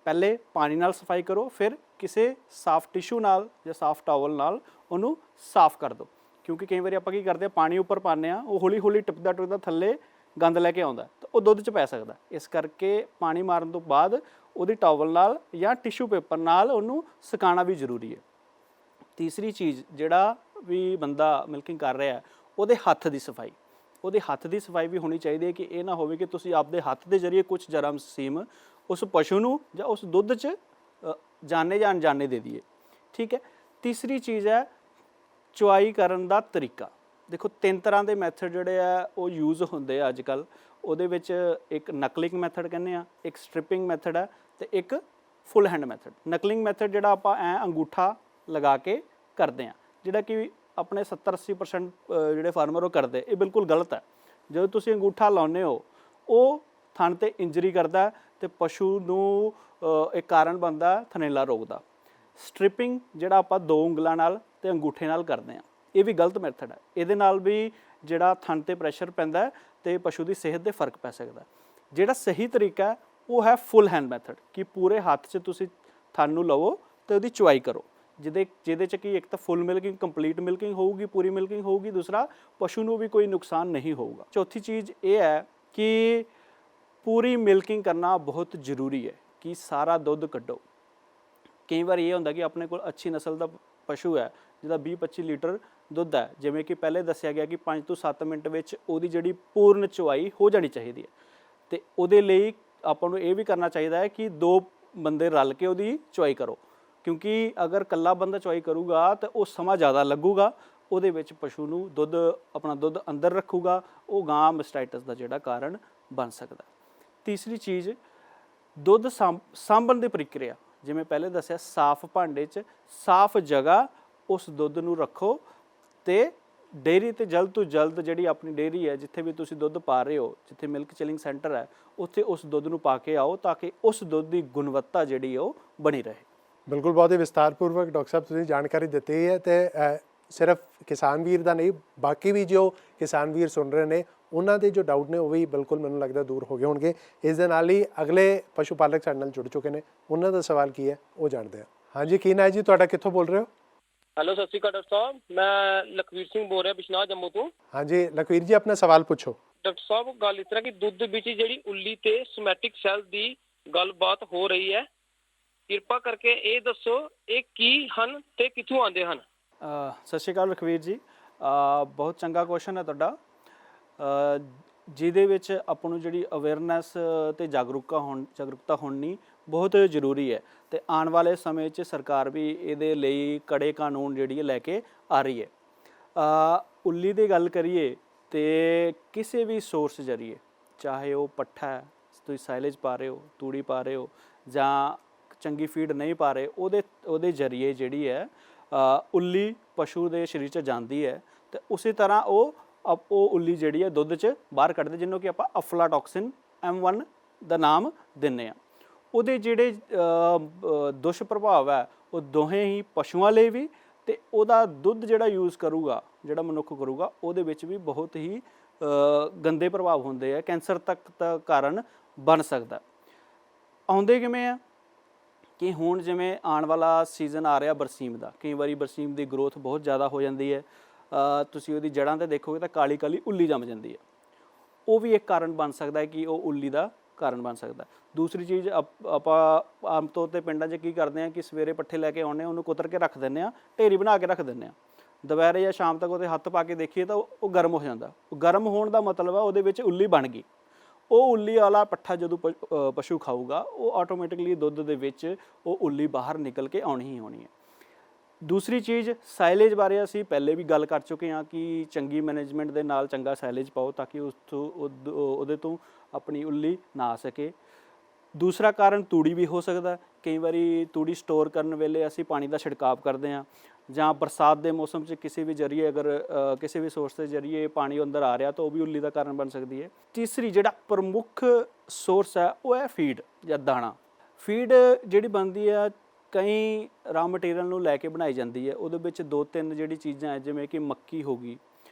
ਪਹਿਲੇ ਪਾਣੀ ਨਾਲ ਸਫਾਈ ਕਰੋ, ਫਿਰ ਕਿਸੇ ਸਾਫ਼ ਟਿਸ਼ੂ ਨਾਲ ਜਾਂ ਸਾਫ਼ ਟਾਵਲ ਨਾਲ ਉਹਨੂੰ ਸਾਫ਼ ਕਰ ਦਿਓ, ਕਿਉਂਕਿ ਕਈ ਵਾਰੀ ਆਪਾਂ ਕੀ ਕਰਦੇ ਹਾਂ, ਪਾਣੀ ਉੱਪਰ ਪਾਉਂਦੇ ਹਾਂ, ਉਹ ਹੌਲੀ ਹੌਲੀ ਟਿਪਦਾ ਥੱਲੇ ਗੰਦ ਲੈ ਕੇ ਆਉਂਦਾ, ਤਾਂ ਉਹ ਦੁੱਧ 'ਚ ਪੈ ਸਕਦਾ। ਇਸ ਕਰਕੇ ਪਾਣੀ ਮਾਰਨ ਤੋਂ ਬਾਅਦ ਉਹਦੀ ਟਾਵਲ ਨਾਲ ਜਾਂ ਟਿਸ਼ੂ ਪੇਪਰ ਨਾਲ ਉਹਨੂੰ ਸੁਕਾਉਣਾ ਵੀ ਜ਼ਰੂਰੀ ਹੈ। ਤੀਸਰੀ ਚੀਜ਼, ਜਿਹੜਾ ਵੀ ਬੰਦਾ ਮਿਲਕਿੰਗ ਕਰ ਰਿਹਾ ਉਹਦੇ ਹੱਥ ਦੀ ਸਫਾਈ ਵੀ ਹੋਣੀ ਚਾਹੀਦੀ ਹੈ, ਕਿ ਇਹ ਨਾ ਹੋਵੇ ਕਿ ਤੁਸੀਂ ਆਪਦੇ ਹੱਥ ਦੇ ਜ਼ਰੀਏ ਕੁਝ ਜਰਾਸੀਮ ਉਸ ਪਸ਼ੂ ਨੂੰ ਜਾਂ ਉਸ ਦੁੱਧ 'ਚ ਜਾਣੇ ਜਾਂ ਅਣਜਾਣੇ ਦੇ ਦਈਏ। ਠੀਕ ਹੈ। ਤੀਸਰੀ ਚੀਜ਼ ਹੈ ਚੁਆਈ ਕਰਨ ਦਾ ਤਰੀਕਾ। ਦੇਖੋ 3 ਤਰ੍ਹਾਂ ਦੇ ਮੈਥਡ ਜਿਹੜੇ ਆ ਉਹ ਯੂਜ਼ ਹੁੰਦੇ ਆ ਅੱਜ ਕੱਲ੍ਹ। ਉਹਦੇ ਵਿੱਚ ਇੱਕ ਨਕਲਿੰਗ ਮੈਥਡ ਕਹਿੰਦੇ ਆ, ਇੱਕ ਸਟ੍ਰਿਪਿੰਗ ਮੈਥਡ ਹੈ, ਤੇ ਇੱਕ ਫੁੱਲ ਹੈਂਡ ਮੈਥਡ। ਨਕਲਿੰਗ ਮੈਥਡ ਜਿਹੜਾ ਆਪਾਂ ਅੰਗੂਠਾ ਲਗਾ ਕੇ ਕਰਦੇ ਆ, ਜਿਹੜਾ ਕਿ ਆਪਣੇ 70-80% ਜਿਹੜੇ ਫਾਰਮਰ ਉਹ ਕਰਦੇ, ਇਹ ਬਿਲਕੁਲ ਗਲਤ ਹੈ। ਜਦੋਂ ਤੁਸੀਂ ਅੰਗੂਠਾ ਲਾਉਂਦੇ ਹੋ ਉਹ ਥਣ 'ਤੇ ਇੰਜਰੀ ਕਰਦਾ ਤੇ ਪਸ਼ੂ ਨੂੰ ਇੱਕ ਕਾਰਨ ਬਣਦਾ ਥਨੇਲਾ ਰੋਗ ਦਾ। ਸਟ੍ਰਿਪਿੰਗ ਜਿਹੜਾ ਆਪਾਂ 2 ਉਂਗਲਾਂ ਨਾਲ ਤੇ ਅੰਗੂਠੇ ਨਾਲ ਕਰਦੇ ਆ, ਇਹ ਵੀ ਗਲਤ ਮੈਥਡ ਹੈ। ਇਹਦੇ ਨਾਲ ਵੀ ਜਿਹੜਾ ਥਣ 'ਤੇ ਪ੍ਰੈਸ਼ਰ ਪੈਂਦਾ ਤੇ ਪਸ਼ੂ ਦੀ ਸਿਹਤ 'ਤੇ ਫਰਕ ਪੈ ਸਕਦਾ। ਜਿਹੜਾ ਸਹੀ ਤਰੀਕਾ ਉਹ ਹੈ ਫੁੱਲ ਹੈਂਡ ਮੈਥਡ, ਕਿ ਪੂਰੇ ਹੱਥ 'ਚ ਤੁਸੀਂ ਥਣ ਨੂੰ ਲਵੋ ਤੇ ਉਹਦੀ ਚੁਆਈ ਕਰੋ, ਜਿਹਦੇ 'ਚ ਕਿ ਇੱਕ ਤਾਂ ਫੁੱਲ ਮਿਲਕਿੰਗ, ਕੰਪਲੀਟ ਮਿਲਕਿੰਗ ਹੋਊਗੀ, ਪੂਰੀ ਮਿਲਕਿੰਗ ਹੋਊਗੀ, ਦੂਸਰਾ ਪਸ਼ੂ ਨੂੰ ਵੀ ਕੋਈ ਨੁਕਸਾਨ ਨਹੀਂ ਹੋਊਗਾ। ਚੌਥੀ ਚੀਜ਼ ਇਹ ਹੈ ਕਿ ਪੂਰੀ ਮਿਲਕਿੰਗ ਕਰਨਾ ਬਹੁਤ ਜ਼ਰੂਰੀ ਹੈ, ਕਿ ਸਾਰਾ ਦੁੱਧ ਕੱਢੋ। ਕਈ ਵਾਰ ਇਹ ਹੁੰਦਾ ਕਿ ਆਪਣੇ ਕੋਲ ਅੱਛੀ ਨਸਲ ਦਾ ਪਸ਼ੂ ਹੈ ਜਿਹਦਾ 20-25 ਲੀਟਰ ਦੁੱਧ ਹੈ, ਜਿਵੇਂ ਕਿ ਪਹਿਲੇ ਦੱਸਿਆ ਗਿਆ ਕਿ 5 ਤੋਂ 7 ਮਿੰਟ ਵਿੱਚ ਉਹਦੀ ਜਿਹੜੀ ਪੂਰਨ ਚੁਆਈ ਹੋ ਜਾਣੀ ਚਾਹੀਦੀ ਹੈ। ਤੇ ਉਹਦੇ ਲਈ ਆਪਾਂ ਨੂੰ ਇਹ ਵੀ ਕਰਨਾ ਚਾਹੀਦਾ ਹੈ ਕਿ 2 ਬੰਦੇ ਰਲ ਕੇ ਉਹਦੀ ਚੁਆਈ ਕਰੋ, ਕਿਉਂਕਿ ਅਗਰ ਇਕੱਲਾ ਬੰਦਾ ਚੁਆਈ ਕਰੂਗਾ ਤਾਂ ਉਹ ਸਮਾਂ ਜ਼ਿਆਦਾ ਲੱਗੂਗਾ, ਉਹਦੇ ਵਿੱਚ ਪਸ਼ੂ ਨੂੰ ਆਪਣਾ ਦੁੱਧ ਅੰਦਰ ਰੱਖੂਗਾ, ਉਹ ਗਾਂ ਮੈਸਟਾਈਟਸ ਦਾ ਜਿਹੜਾ ਕਾਰਨ ਬਣ ਸਕਦਾ। ਤੀਸਰੀ ਚੀਜ਼, ਦੁੱਧ ਸਾਂਭਣ ਦੀ ਪ੍ਰਕਿਰਿਆ। ਜਿਵੇਂ ਪਹਿਲੇ ਦੱਸਿਆ, ਸਾਫ਼ ਭਾਂਡੇ 'ਚ ਸਾਫ਼ ਜਗ੍ਹਾ ਉਸ ਦੁੱਧ ਨੂੰ ਰੱਖੋ ਤੇ ਡੇਅਰੀ ਤੇ ਜਲਦ ਤੋਂ ਜਲਦ ਜਿਹੜੀ ਆਪਣੀ ਡੇਅਰੀ ਹੈ, ਜਿੱਥੇ ਵੀ ਤੁਸੀਂ ਦੁੱਧ ਪਾ ਰਹੇ ਹੋ, ਜਿੱਥੇ ਮਿਲਕ ਚਿਲਿੰਗ ਸੈਂਟਰ ਹੈ, ਉੱਥੇ ਉਸ ਦੁੱਧ ਨੂੰ ਪਾ ਕੇ ਆਓ ਤਾਂ ਕਿ ਉਸ ਦੁੱਧ ਦੀ ਗੁਣਵੱਤਾ ਜਿਹੜੀ ਹੈ ਉਹ ਬਣੀ ਰਹੇ। ਬਿਲਕੁਲ, ਬਹੁਤ ਹੀ ਵਿਸਤਾਰਪੂਰਵਕ ਡਾਕਟਰ ਸਾਹਿਬ ਤੁਸੀਂ ਜਾਣਕਾਰੀ ਦਿੱਤੀ ਹੈ ਤੇ ਸਿਰਫ ਕਿਸਾਨ ਵੀਰ ਦਾ ਨਹੀਂ, ਬਾਕੀ ਵੀ ਜੋ ਕਿਸਾਨ ਵੀਰ ਸੁਣ ਰਹੇ ਨੇ ਉਹਨਾਂ ਦੇ ਜੋ ਡਾਊਟ ਨੇ ਉਹ ਵੀ ਬਿਲਕੁਲ ਮੈਨੂੰ ਲੱਗਦਾ ਦੂਰ ਹੋ ਗਏ ਹੋਣਗੇ। ਇਸ ਦੇ ਨਾਲ ਹੀ ਅਗਲੇ ਪਸ਼ੂ ਪਾਲਕ ਸਾਡੇ ਨਾਲ ਜੁੜ ਚੁੱਕੇ ਨੇ, ਉਹਨਾਂ ਦਾ ਸਵਾਲ ਕੀ ਹੈ ਉਹ ਜਾਣਦੇ ਹਾਂ। ਹਾਂਜੀ, ਕੀ ਨਾਂ ਹੈ ਜੀ ਤੁਹਾਡਾ, ਕਿੱਥੋਂ ਬੋਲ ਰਹੇ ਹੋ? ਹੈਲੋ, ਸਤਿ ਸ਼੍ਰੀ ਅਕਾਲ ਡਾਕਟਰ ਸਾਹਿਬ, ਮੈਂ ਲਖਵੀਰ ਸਿੰਘ ਬੋਲ ਰਿਹਾ ਬਿਸ਼ਨਾਹ ਜੰਮੂ ਤੋਂ। ਹਾਂਜੀ ਲਖਵੀਰ ਜੀ, ਆਪਣਾ ਸਵਾਲ ਪੁੱਛੋ। ਡਾਕਟਰ ਸਾਹਿਬ, ਗੱਲ ਇਸ ਤਰ੍ਹਾਂ ਕਿ ਦੁੱਧ ਵਿੱਚ ਜਿਹੜੀ ਉੱਲੀ ਤੇ ਸਮੈਟਿਕ ਸੈੱਲ ਦੀ ਗੱਲਬਾਤ ਹੋ ਰਹੀ ਹੈ, ਕਿਰਪਾ ਕਰਕੇ ਇਹ ਦੱਸੋ ਇਹ ਕੀ ਹਨ ਤੇ ਕਿੱਥੋਂ ਆਉਂਦੇ ਹਨ? ਸਤਿ ਸ਼੍ਰੀ ਅਕਾਲ ਲਖਵੀਰ ਜੀ, ਬਹੁਤ ਚੰਗਾ ਕੁਐਸਚਨ ਹੈ ਤੁਹਾਡਾ, ਜਿਹਦੇ ਵਿੱਚ ਆਪਾਂ ਨੂੰ ਜਿਹੜੀ ਅਵੇਅਰਨੈਸ ਤੇ ਜਾਗਰੂਕਤਾ ਹੋਣੀ ਬਹੁਤ ਜ਼ਰੂਰੀ ਹੈ ਤੇ ਆਉਣ ਵਾਲੇ ਸਮੇਂ 'ਚ ਸਰਕਾਰ ਵੀ ਇਹਦੇ ਲਈ ਕੜੇ ਕਾਨੂੰਨ ਜਿਹੜੀ ਲੈ ਕੇ ਆ ਰਹੀ ਹੈ। ਉੱਲੀ ਦੀ ਗੱਲ ਕਰੀਏ ਤੇ ਕਿਸੇ ਵੀ ਸੋਰਸ ਜ਼ਰੀਏ, ਚਾਹੇ ਉਹ ਪੱਠਾ ਹੈ, ਤੁਸੀਂ ਸਾਈਲੇਜ ਪਾ ਰਹੇ ਹੋ, ਤੂੜੀ ਪਾ ਰਹੇ ਹੋ, ਜਾਂ ਚੰਗੀ ਫੀਡ ਨਹੀਂ ਪਾ ਰਹੇ, ਉਹਦੇ ਜ਼ਰੀਏ ਜਿਹੜੀ ਹੈ ਉੱਲੀ ਪਸ਼ੂ ਦੇ ਸਰੀਰ 'ਚ ਜਾਂਦੀ ਹੈ ਤੇ ਉਸੇ ਤਰ੍ਹਾਂ ਉਹ ਉੱਲੀ ਜਿਹੜੀ ਹੈ ਦੁੱਧ 'ਚ ਬਾਹਰ ਕੱਢਦੇ, ਜਿਹਨੂੰ ਕਿ ਆਪਾਂ ਅਫਲਾਟੌਕਸਿਨ M1 ਦਾ ਨਾਮ ਦਿੰਦੇ ਹਾਂ। ਉਹਦੇ ਜਿਹੜੇ ਦੁਸ਼ਪ੍ਰਭਾਵ ਹੈ ਉਹ ਦੋਹੇ ਹੀ ਪਸ਼ੂਆਂ ਲਈ ਵੀ ਤੇ ਉਹਦਾ ਦੁੱਧ ਜਿਹੜਾ ਯੂਜ਼ ਕਰੂਗਾ, ਜਿਹੜਾ ਮਨੁੱਖ ਕਰੂਗਾ, ਉਹਦੇ ਵਿੱਚ ਵੀ ਬਹੁਤ ਹੀ ਗੰਦੇ ਪ੍ਰਭਾਵ ਹੁੰਦੇ ਆ, ਕੈਂਸਰ ਤੱਕ ਦਾ ਕਾਰਨ ਬਣ ਸਕਦਾ। ਆਉਂਦੇ ਕਿਵੇਂ ਆ ਕਿ ਹੁਣ ਜਿਵੇਂ ਆਉਣ ਵਾਲਾ ਸੀਜ਼ਨ ਆ ਰਿਹਾ ਬਰਸੀਮ ਦਾ, ਕਈ ਵਾਰੀ ਬਰਸੀਮ ਦੀ ਗਰੋਥ ਬਹੁਤ ਜ਼ਿਆਦਾ ਹੋ ਜਾਂਦੀ ਹੈ, ਤੁਸੀਂ ਉਹਦੀ ਜੜ੍ਹਾਂ 'ਤੇ ਦੇਖੋਗੇ ਤਾਂ ਕਾਲੀ ਕਾਲੀ ਉੱਲੀ ਜੰਮ ਜਾਂਦੀ ਹੈ, ਉਹ ਵੀ ਇੱਕ ਕਾਰਨ ਬਣ ਸਕਦਾ ਹੈ ਕਿ ਉਹ ਉੱਲੀ ਦਾ ਕਾਰਨ ਬਣ ਸਕਦਾ। ਦੂਸਰੀ ਚੀਜ਼, ਆਪਾਂ ਆਮ ਤੌਰ 'ਤੇ ਪਿੰਡਾਂ 'ਚ ਕੀ ਕਰਦੇ ਹਾਂ ਕਿ ਸਵੇਰੇ ਪੱਠੇ ਲੈ ਕੇ ਆਉਂਦੇ ਹਾਂ, ਉਹਨੂੰ ਕੁਤਰ ਕੇ ਰੱਖ ਦਿੰਦੇ ਹਾਂ, ਢੇਰੀ ਬਣਾ ਕੇ ਰੱਖ ਦਿੰਦੇ ਹਾਂ, ਦੁਪਹਿਰੇ ਜਾਂ ਸ਼ਾਮ ਤੱਕ ਉਹਦੇ ਹੱਥ ਪਾ ਕੇ ਦੇਖੀਏ ਤਾਂ ਉਹ ਗਰਮ ਹੋ ਜਾਂਦਾ। ਉਹ ਗਰਮ ਹੋਣ ਦਾ ਮਤਲਬ ਹੈ ਉਹਦੇ ਵਿੱਚ ਉੱਲੀ ਬਣ ਗਈ। ਉਹ ਉੱਲੀ ਵਾਲਾ ਪੱਠਾ ਜਦੋਂ ਪਸ਼ੂ ਖਾਊਗਾ, ਉਹ ਆਟੋਮੈਟਿਕਲੀ ਦੁੱਧ ਦੇ ਵਿੱਚ ਉਹ ਉੱਲੀ ਬਾਹਰ ਨਿਕਲ ਕੇ ਆਉਣੀ ਹੀ ਹੋਣੀ ਹੈ। ਦੂਸਰੀ ਚੀਜ਼, ਸਾਈਲੇਜ ਬਾਰੇ ਅਸੀਂ ਪਹਿਲੇ ਵੀ ਗੱਲ ਕਰ ਚੁੱਕੇ ਹਾਂ ਕਿ ਚੰਗੀ ਮੈਨੇਜਮੈਂਟ ਦੇ ਨਾਲ ਚੰਗਾ ਸਾਈਲੇਜ ਪਾਓ ਤਾਂ ਕਿ ਉਹਦੇ ਤੋਂ ਆਪਣੀ ਉੱਲੀ ਨਾ ਆ ਸਕੇ। ਦੂਸਰਾ ਕਾਰਨ ਤੂੜੀ ਵੀ ਹੋ ਸਕਦਾ। ਕਈ ਵਾਰੀ ਤੂੜੀ ਸਟੋਰ ਕਰਨ ਵੇਲੇ ਅਸੀਂ ਪਾਣੀ ਦਾ ਛਿੜਕਾਅ ਕਰਦੇ ਹਾਂ, ਜਾਂ ਬਰਸਾਤ ਦੇ ਮੌਸਮ 'ਚ ਕਿਸੇ ਵੀ ਜ਼ਰੀਏ ਅਗਰ ਕਿਸੇ ਵੀ ਸੋਰਸ ਦੇ ਜ਼ਰੀਏ ਪਾਣੀ ਅੰਦਰ ਆ ਰਿਹਾ ਤਾਂ ਉਹ ਵੀ ਉੱਲੀ ਦਾ ਕਾਰਨ ਬਣ ਸਕਦੀ ਹੈ। ਤੀਸਰੀ ਜਿਹੜਾ ਪ੍ਰਮੁੱਖ ਸੋਰਸ ਹੈ ਉਹ ਹੈ ਫੀਡ ਜਾਂ ਦਾਣਾ। ਫੀਡ ਜਿਹੜੀ ਬਣਦੀ ਹੈ ਕਈ ਰਾ ਮਟੀਰੀਅਲ ਨੂੰ ਲੈ ਕੇ ਬਣਾਈ ਜਾਂਦੀ ਹੈ। ਉਹਦੇ ਵਿੱਚ 2-3 ਜਿਹੜੀ ਚੀਜ਼ਾਂ ਹੈ, ਜਿਵੇਂ ਕਿ ਮੱਕੀ ਹੋ ਗਈ,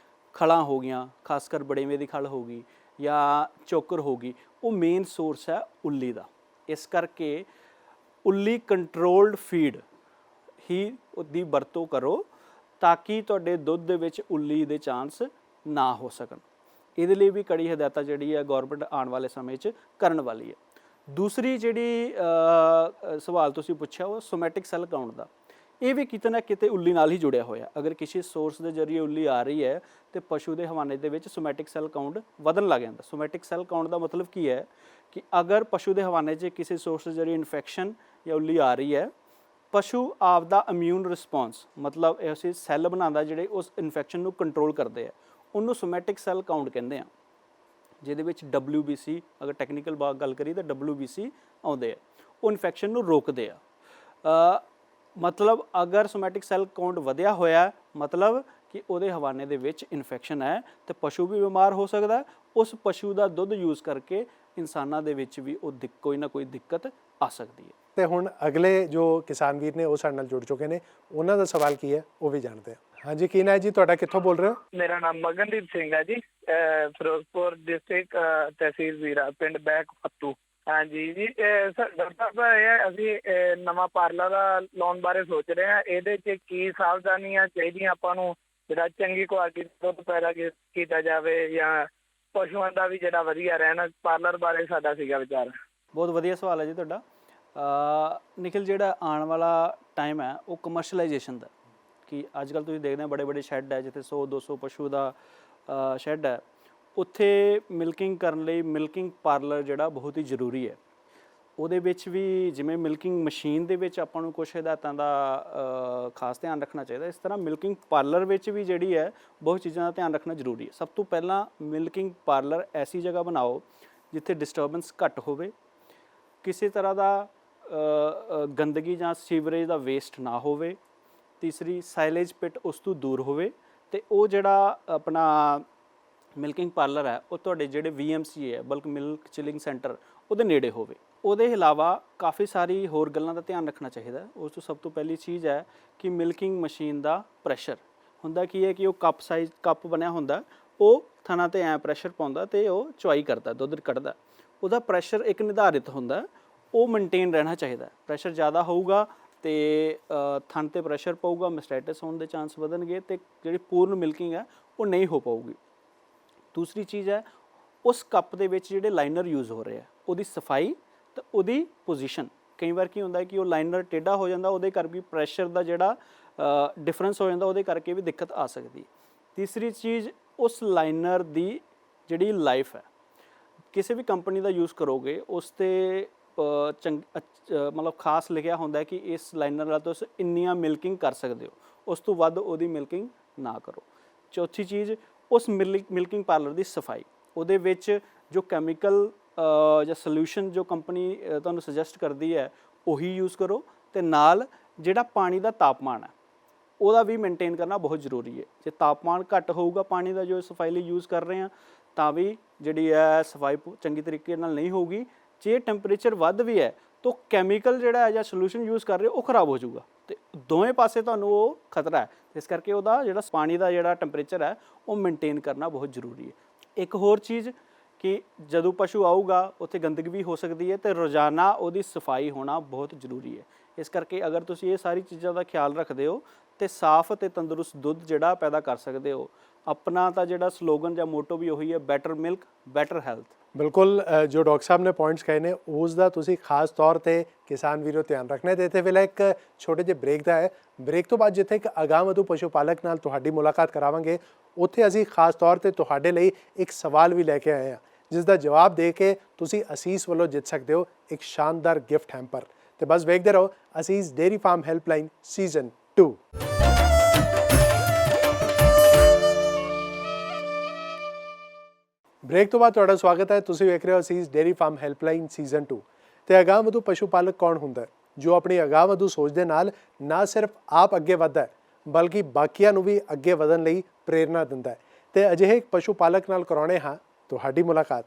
ਖਲਾਂ ਹੋ ਗਈਆਂ, ਖਾਸ ਕਰ ਬੜੇਵੇਂ ਦੀ ਖਲ ਹੋ ਗਈ ਜਾਂ ਚੋਕਰ ਹੋ ਗਈ, ਉਹ ਮੇਨ ਸੋਰਸ ਹੈ ਉੱਲੀ ਦਾ। ਇਸ ਕਰਕੇ ਉੱਲੀ ਕੰਟਰੋਲਡ ਫੀਡ ਹੀ ਉਹਦੀ ਵਰਤੋਂ ਕਰੋ ਤਾਂ ਕਿ ਤੁਹਾਡੇ ਦੁੱਧ ਦੇ ਵਿੱਚ ਉੱਲੀ ਦੇ ਚਾਂਸ ਨਾ ਹੋ ਸਕਣ। ਇਹਦੇ ਲਈ ਵੀ ਕੜੀ ਹਦਾਇਤਾਂ ਜਿਹੜੀ ਹੈ ਗੌਰਮੈਂਟ ਆਉਣ ਵਾਲੇ ਸਮੇਂ 'ਚ ਕਰਨ ਵਾਲੀ ਹੈ। ਦੂਸਰੀ ਜਿਹੜੀ ਸਵਾਲ ਤੁਸੀਂ ਪੁੱਛਿਆ ਉਹ ਸੋਮੈਟਿਕ ਸੈੱਲ ਕਾਊਂਟ ਦਾ, ਇਹ ਵੀ ਕਿਤੇ ਨਾ ਕਿਤੇ ਉੱਲੀ ਨਾਲ ਹੀ ਜੁੜਿਆ ਹੋਇਆ। ਅਗਰ ਕਿਸੇ ਸੋਰਸ ਦੇ ਜ਼ਰੀਏ ਉੱਲੀ ਆ ਰਹੀ ਹੈ ਤੇ ਪਸ਼ੂ ਦੇ ਹਵਾਨੇ ਦੇ ਵਿੱਚ ਸੋਮੈਟਿਕ ਸੈੱਲ ਕਾਊਂਟ ਵਧਣ ਲੱਗ ਜਾਂਦਾ। ਸੋਮੈਟਿਕ ਸੈੱਲ ਕਾਊਂਟ ਦਾ ਮਤਲਬ ਕੀ ਹੈ ਕਿ ਅਗਰ ਪਸ਼ੂ ਦੇ ਹਵਾਨੇ 'ਚ ਕਿਸੇ ਸੋਰਸ ਦੇ ਜ਼ਰੀਏ ਇਨਫੈਕਸ਼ਨ ਜਾਂ ਉੱਲੀ ਆ ਰਹੀ ਹੈ, ਪਸ਼ੂ ਆਪਦਾ ਇਮਿਊਨ ਰਿਸਪੌਂਸ, ਮਤਲਬ ਐਸੇ ਸੈੱਲ ਬਣਾਉਂਦਾ ਜਿਹੜੇ ਉਸ ਇਨਫੈਕਸ਼ਨ ਨੂੰ ਕੰਟਰੋਲ ਕਰਦੇ ਆ, ਉਹਨੂੰ ਸੋਮੈਟਿਕ ਸੈੱਲ ਕਾਊਂਟ ਕਹਿੰਦੇ ਆ, ਜਿਹਦੇ ਵਿੱਚ WBC, ਅਗਰ ਟੈਕਨੀਕਲ ਗੱਲ ਕਰੀਏ ਤਾਂ WBC ਆਉਂਦੇ ਆ, ਉਹ ਇਨਫੈਕਸ਼ਨ ਨੂੰ ਰੋਕਦੇ ਆ। ਮਤਲਬ ਅਗਰ ਸੋਮੈਟਿਕ ਸੈੱਲ ਕਾਊਂਟ ਵਧਿਆ ਹੋਇਆ, ਮਤਲਬ ਕਿ ਉਹਦੇ ਹਵਾਨੇ ਦੇ ਵਿੱਚ ਇਨਫੈਕਸ਼ਨ ਹੈ ਤੇ ਪਸ਼ੂ ਵੀ ਬਿਮਾਰ ਹੋ ਸਕਦਾ। ਉਸ ਪਸ਼ੂ ਦਾ ਦੁੱਧ ਯੂਜ਼ ਕਰਕੇ ਇਨਸਾਨਾਂ ਦੇ ਵਿੱਚ ਵੀ ਉਹ ਕੋਈ ਨਾ ਕੋਈ ਦਿੱਕਤ ਆ ਸਕਦੀ ਹੈ। ਤੇ ਹੁਣ ਅਗਲੇ ਜੋ ਕਿਸਾਨ ਵੀਰ ਨੇ ਉਹ ਸਾਡੇ ਨਾਲ ਜੁੜ ਚੁੱਕੇ ਨੇ, ਉਹਨਾਂ ਦਾ ਸਵਾਲ ਕੀ ਹੈ ਉਹ ਵੀ ਜਾਣਦੇ ਹਾਂ। ਹਾਂਜੀ, ਕੀ ਨਾਂ ਹੈ ਜੀ ਤੁਹਾਡਾ, ਕਿੱਥੋਂ ਬੋਲ ਰਹੇ ਹੋ? ਮੇਰਾ ਨਾਮ ਮਗਨਦੀਪ ਸਿੰਘ ਹੈ ਜੀ, ਫਿਰੋਜ਼ਪੁਰ ਡਿਸਟ੍ਰਿਕਟ, ਤਹਿਸੀਲ ਜ਼ੀਰਾ, ਪਿੰਡ ਬੈਕ ਫੱਤੂ। ਹਾਂਜੀ ਜੀ, ਡਾਕਟਰ ਸਾਹਿਬ ਇਹ ਅਸੀਂ ਨਵਾਂ ਪਾਰਲਰ ਲਾਉਣ ਬਾਰੇ ਸੋਚ ਰਹੇ ਹਾਂ, ਇਹਦੇ 'ਚ ਕੀ ਸਾਵਧਾਨੀਆਂ ਚਾਹੀਦੀਆਂ ਆਪਾਂ ਨੂੰ, ਜਿਹੜਾ ਚੰਗੀ ਕੁਆਲਿਟੀ ਦਾ ਦੁੱਧ ਪੈਦਾ ਕੀਤਾ ਜਾਵੇ ਜਾਂ ਪਸ਼ੂਆਂ ਦਾ ਵੀ ਜਿਹੜਾ ਵਧੀਆ ਰਹਿਣ, ਪਾਰਲਰ ਬਾਰੇ ਸਾਡਾ ਸੀਗਾ ਵਿਚਾਰ। ਬਹੁਤ ਵਧੀਆ ਸਵਾਲ ਹੈ ਜੀ ਤੁਹਾਡਾ। ਨਿਖਿਲ, ਜਿਹੜਾ ਆਉਣ ਵਾਲਾ ਟਾਈਮ ਹੈ ਉਹ ਕਮਰਸ਼ਲਾਈਜੇਸ਼ਨ ਦਾ, ਕਿ ਅੱਜ ਕੱਲ੍ਹ ਤੁਸੀਂ ਦੇਖਦੇ ਹੋ ਬੜੇ ਬੜੇ ਸ਼ੈੱਡ ਹੈ ਜਿੱਥੇ 100-200 ਪਸ਼ੂ ਦਾ ਸ਼ੈੱਡ ਹੈ, ਉੱਥੇ ਮਿਲਕਿੰਗ ਕਰਨ ਲਈ ਮਿਲਕਿੰਗ ਪਾਰਲਰ ਜਿਹੜਾ ਬਹੁਤ ਹੀ ਜ਼ਰੂਰੀ ਹੈ। ਉਹਦੇ ਵਿੱਚ ਵੀ ਜਿਵੇਂ ਮਿਲਕਿੰਗ ਮਸ਼ੀਨ ਦੇ ਵਿੱਚ ਆਪਾਂ ਨੂੰ ਕੁਛ ਹਦਾਇਤਾਂ ਦਾ ਖਾਸ ਧਿਆਨ ਰੱਖਣਾ ਚਾਹੀਦਾ, ਇਸ ਤਰ੍ਹਾਂ ਮਿਲਕਿੰਗ ਪਾਰਲਰ ਵਿੱਚ ਵੀ ਜਿਹੜੀ ਹੈ ਬਹੁਤ ਚੀਜ਼ਾਂ ਦਾ ਧਿਆਨ ਰੱਖਣਾ ਜ਼ਰੂਰੀ ਹੈ। ਸਭ ਤੋਂ ਪਹਿਲਾਂ ਮਿਲਕਿੰਗ ਪਾਰਲਰ ਐਸੀ ਜਗ੍ਹਾ ਬਣਾਓ ਜਿੱਥੇ ਡਿਸਟਰਬੈਂਸ ਘੱਟ ਹੋਵੇ, ਕਿਸੇ ਤਰ੍ਹਾਂ ਦਾ ਗੰਦਗੀ ਜਾਂ ਸੀਵਰੇਜ ਦਾ ਵੇਸਟ ਨਾ ਹੋਵੇ। ਤੀਸਰੀ, ਸਾਈਲੇਜ ਪਿਟ ਉਸ ਤੋਂ ਦੂਰ ਹੋਵੇ। ਤੇ ਉਹ ਜਿਹੜਾ ਆਪਣਾ ਮਿਲਕਿੰਗ ਪਾਰਲਰ ਹੈ ਉਹ ਤੁਹਾਡੇ ਜਿਹੜੇ VMC ਹੈ ਬਲਕ ਮਿਲਕ ਚਿਲਿੰਗ ਸੈਂਟਰ ਉਹਦੇ ਨੇੜੇ ਹੋਵੇ। ਉਹਦੇ ਇਲਾਵਾ ਕਾਫੀ ਸਾਰੀ ਹੋਰ ਗੱਲਾਂ ਦਾ ਧਿਆਨ ਰੱਖਣਾ ਚਾਹੀਦਾ ਹੈ। ਉਸ ਤੋਂ ਸਭ ਤੋਂ ਪਹਿਲੀ ਚੀਜ਼ ਹੈ ਕਿ ਮਿਲਕਿੰਗ ਮਸ਼ੀਨ ਦਾ ਪ੍ਰੈਸ਼ਰ ਹੁੰਦਾ ਕੀ ਹੈ ਕਿ ਉਹ ਕੱਪ ਬਣਿਆ ਹੁੰਦਾ, ਉਹ ਥਣਾ ਤੇ ਐ ਪ੍ਰੈਸ਼ਰ ਪਾਉਂਦਾ ਤੇ ਉਹ ਚੁਆਈ ਕਰਦਾ, ਦੁੱਧ ਕੱਢਦਾ। ਉਹਦਾ ਪ੍ਰੈਸ਼ਰ ਇੱਕ ਨਿਰਧਾਰਿਤ ਹੁੰਦਾ, ਉਹ ਮੇਨਟੇਨ ਰਹਿਣਾ ਚਾਹੀਦਾ। ਪ੍ਰੈਸ਼ਰ ਜ਼ਿਆਦਾ ਹੋਊਗਾ ਤੇ ਥਣ ਤੇ ਪ੍ਰੈਸ਼ਰ ਪਊਗਾ, ਮੈਸਟਾਈਟਿਸ ਹੋਣ ਦੇ ਚਾਂਸ ਵਧਣਗੇ ਤੇ ਜਿਹੜੀ ਪੂਰਨ ਮਿਲਕਿੰਗ ਹੈ ਉਹ ਨਹੀਂ ਹੋ ਪਾਊਗੀ। ਦੂਸਰੀ ਚੀਜ਼ ਹੈ ਉਸ ਕੱਪ ਦੇ ਵਿੱਚ ਜਿਹੜੇ ਲਾਈਨਰ ਯੂਜ਼ ਹੋ ਰਹੇ ਆ ਉਹਦੀ ਸਫਾਈ ਤੇ ਉਹਦੀ ਪੋਜੀਸ਼ਨ। ਕਈ ਵਾਰ ਕੀ ਹੁੰਦਾ ਕਿ ਉਹ ਲਾਈਨਰ ਟੇਢਾ ਹੋ ਜਾਂਦਾ, ਉਹਦੇ ਕਰਕੇ ਪ੍ਰੈਸ਼ਰ ਦਾ ਜਿਹੜਾ ਡਿਫਰੈਂਸ ਹੋ ਜਾਂਦਾ, ਉਹਦੇ ਕਰਕੇ ਵੀ ਦਿੱਕਤ ਆ ਸਕਦੀ। ਤੀਸਰੀ ਚੀਜ਼ ਉਸ ਲਾਈਨਰ ਦੀ ਜਿਹੜੀ ਲਾਈਫ ਹੈ, ਕਿਸੇ ਵੀ ਕੰਪਨੀ ਦਾ ਯੂਜ਼ ਕਰੋਗੇ ਉਸ 'ਤੇ ਮਤਲਬ ਖਾਸ ਲਿਖਿਆ ਹੁੰਦਾ ਕਿ ਇਸ ਲਾਈਨਰ ਨਾਲ ਤੁਸੀਂ ਇੰਨੀਆਂ ਮਿਲਕਿੰਗ ਕਰ ਸਕਦੇ ਹੋ, ਉਸ ਤੋਂ ਵੱਧ ਉਹਦੀ ਮਿਲਕਿੰਗ ਨਾ ਕਰੋ। ਚੌਥੀ ਚੀਜ਼ ਉਸ ਮਿਲਕਿੰਗ ਪਾਰਲਰ ਦੀ ਸਫਾਈ, ਉਹਦੇ ਵਿੱਚ ਜੋ ਕੈਮੀਕਲ ਜਾਂ ਸੋਲਿਊਸ਼ਨ ਜੋ ਕੰਪਨੀ ਤੁਹਾਨੂੰ ਸੁਜੈਸਟ ਕਰਦੀ ਹੈ ਉਹੀ ਯੂਜ਼ ਕਰੋ, ਤੇ ਨਾਲ ਜਿਹੜਾ ਪਾਣੀ ਦਾ ਤਾਪਮਾਨ ਹੈ ਉਹਦਾ ਵੀ ਮੇਨਟੇਨ ਕਰਨਾ ਬਹੁਤ ਜ਼ਰੂਰੀ ਹੈ। ਜੇ ਤਾਪਮਾਨ ਘੱਟ ਹੋਊਗਾ ਪਾਣੀ ਦਾ ਜੋ ਸਫਾਈ ਲਈ ਯੂਜ਼ ਕਰ ਰਹੇ ਹਾਂ ਤਾਂ ਵੀ ਜਿਹੜੀ ਹੈ ਸਫਾਈ ਚੰਗੀ ਤਰੀਕੇ ਨਾਲ ਨਹੀਂ ਹੋਊਗੀ। ਜੇ ਟੈਂਪਰੇਚਰ ਵੱਧ ਵੀ ਹੈ ਤਾਂ ਕੈਮੀਕਲ ਜਿਹੜਾ ਹੈ ਜਾਂ ਸੋਲਿਊਸ਼ਨ ਯੂਜ਼ ਕਰ ਰਹੇ ਉਹ ਖਰਾਬ ਹੋ ਜਾਊਗਾ ਤੇ ਦੋਵੇਂ ਪਾਸੇ ਤੁਹਾਨੂੰ ਉਹ ਖਤਰਾ ਹੈ। ਇਸ ਕਰਕੇ ਉਹਦਾ ਜਿਹੜਾ ਪਾਣੀ ਦਾ ਜਿਹੜਾ ਟੈਂਪਰੇਚਰ ਹੈ ਉਹ ਮੇਨਟੇਨ ਕਰਨਾ ਬਹੁਤ ਜ਼ਰੂਰੀ ਹੈ। ਇੱਕ ਹੋਰ ਚੀਜ਼ ਕਿ ਜਦੋਂ ਪਸ਼ੂ ਆਊਗਾ ਉੱਥੇ ਗੰਦਗੀ ਵੀ ਹੋ ਸਕਦੀ ਹੈ ਤੇ ਰੋਜ਼ਾਨਾ ਉਹਦੀ ਸਫਾਈ ਹੋਣਾ ਬਹੁਤ ਜ਼ਰੂਰੀ ਹੈ। ਇਸ ਕਰਕੇ ਅਗਰ ਤੁਸੀਂ ਇਹ ਸਾਰੀ ਚੀਜ਼ਾਂ ਦਾ ਖਿਆਲ ਰੱਖਦੇ ਹੋ ਤੇ ਸਾਫ਼ ਤੇ ਤੰਦਰੁਸਤ ਦੁੱਧ ਜਿਹੜਾ ਪੈਦਾ ਕਰ ਸਕਦੇ ਹੋ। ਆਪਣਾ ਤਾਂ ਜਿਹੜਾ ਸਲੋਗਨ ਜਾਂ ਮੋਟੋ ਵੀ ਉਹੀ ਹੈ, ਬੈਟਰ ਮਿਲਕ ਬੈਟਰ ਹੈਲਥ। ਬਿਲਕੁਲ ਜੋ ਡਾਕਟਰ ਸਾਹਿਬ ਨੇ ਪੁਆਇੰਟਸ ਕਹੇ ਨੇ ਉਸ ਦਾ ਤੁਸੀਂ ਖਾਸ ਤੌਰ ਤੇ ਕਿਸਾਨ ਵੀਰੋ ਧਿਆਨ ਰੱਖਣਾ। ਤੇ ਇੱਥੇ ਵੇਲੇ ਇੱਕ ਛੋਟੇ ਜਿਹੇ ਬ੍ਰੇਕ ਦਾ ਹੈ। ਬ੍ਰੇਕ ਤੋਂ ਬਾਅਦ ਜਿੱਥੇ ਇੱਕ ਅਗਾਂਹਵਧੂ ਪਸ਼ੂ ਪਾਲਕ ਨਾਲ ਤੁਹਾਡੀ ਮੁਲਾਕਾਤ ਕਰਾਵਾਂਗੇ, ਉੱਥੇ ਅਸੀਂ ਖਾਸ ਤੌਰ ਤੇ ਤੁਹਾਡੇ ਲਈ ਇੱਕ ਸਵਾਲ ਵੀ ਲੈ ਕੇ ਆਏ ਹਾਂ ਜਿਸ ਦਾ ਜਵਾਬ ਦੇ ਕੇ ਤੁਸੀਂ ਅਸੀਸ ਵੱਲੋਂ ਜਿੱਤ ਸਕਦੇ ਹੋ ਇੱਕ ਸ਼ਾਨਦਾਰ ਗਿਫਟ ਹੈਂਪਰ। ਤੇ ਬਸ ਵੇਖਦੇ ਰਹੋ Asees dairy farm helpline season 2। Break ਤੋਂ ਬਾਅਦ ਤੁਹਾਡਾ ਸਵਾਗਤ ਹੈ। ਤੁਸੀਂ ਵੇਖ ਰਹੇ ਹੋ ਅਸੀਸ ਡੇਅਰੀ ਫਾਰਮ ਹੈਲਪਲਾਈਨ ਸੀਜ਼ਨ 2। ਤੇ ਅਗਾਂਹਵਧੂ ਪਸ਼ੂ ਪਾਲਕ ਕੌਣ ਹੁੰਦਾ ਹੈ ਜੋ ਆਪਣੀ ਅਗਾਂਹਵਧੂ ਸੋਚ ਦੇ ਨਾਲ ਨਾ ਸਿਰਫ ਆਪ ਅੱਗੇ ਵੱਧਦਾ ਹੈ ਬਲਕਿ ਬਾਕੀਆਂ ਨੂੰ ਵੀ ਅੱਗੇ ਵਧਣ ਲਈ ਪ੍ਰੇਰਨਾ ਦਿੰਦਾ ਹੈ। ਤੇ ਅਜਿਹੇ ਇੱਕ ਪਸ਼ੂ ਪਾਲਕ ਨਾਲ ਕਰਾਉਣੇ ਹਾਂ ਤੁਹਾਡੀ ਮੁਲਾਕਾਤ।